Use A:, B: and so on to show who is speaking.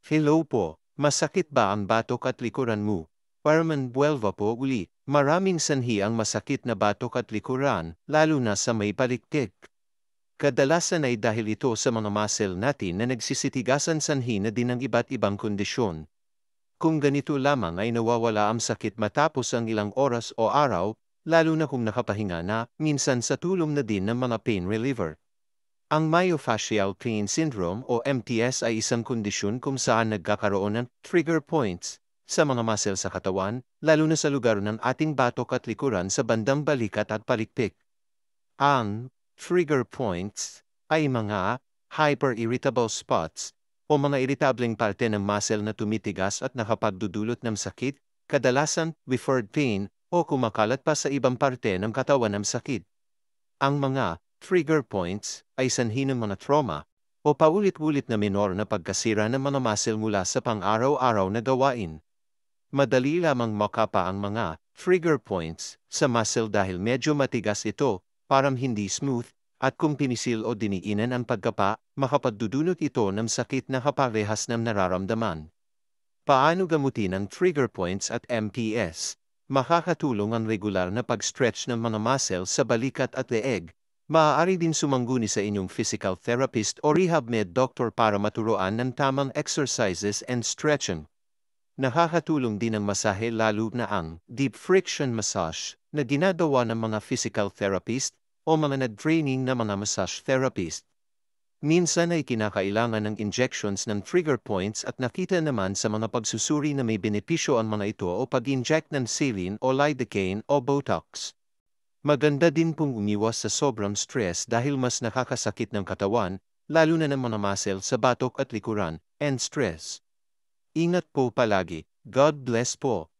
A: Hello po, masakit ba ang batok at likuran mo? Parman buwelva po uli. Maraming sanhi ang masakit na batok at likuran, lalo na sa may paliktik. Kadalasan ay dahil ito sa mga muscle natin na nagsisitigasan sanhi na din ng iba't ibang kondisyon. Kung ganito lamang ay nawawala ang sakit matapos ang ilang oras o araw, lalo na kung nakapahinga na, minsan sa tulong na din ng mga pain reliever. Ang myofascial pain syndrome o MTS ay isang kondisyon kung saan nagkakaroon ng trigger points sa mga muscle sa katawan, lalo na sa lugar ng ating batok at likuran sa bandang balikat at palikpik. Ang trigger points ay mga hyper-irritable spots o mga iritableng parte ng muscle na tumitigas at nakapagdudulot ng sakit, kadalasan referred pain o kumakalat pa sa ibang parte ng katawan ng sakit. Ang mga trigger points ay sanhi ng mga trauma o paulit-ulit na minor na pagkasira ng mga muscle mula sa pang-araw-araw na gawain. Madali lamang makapa ang mga trigger points sa muscle dahil medyo matigas ito, parang hindi smooth, at kung pinisil o diniinan ang pagkapa, makapagdudulot ito ng sakit na kaparehas ng nararamdaman. Paano gamutin ang trigger points at MPS? Makakatulong ang regular na pag-stretch ng mga muscle sa balikat at leeg. Maaari din sumangguni sa inyong physical therapist o rehab med doctor para maturuan ng tamang exercises and stretching. Nakakatulong din ang masahe lalo na ang deep friction massage na ginagawa ng mga physical therapist o mga nag-training na mga massage therapist. Minsan ay kinakailangan ng injections ng trigger points at nakita naman sa mga pagsusuri na may benepisyo ang mga ito o pag-inject ng saline o lidocaine o Botox. Maganda din pong umiwas sa sobrang stress dahil mas nakakasakit ng katawan, lalo na ng mga muscle sa batok at likuran, and stress. Ingat po palagi. God bless po.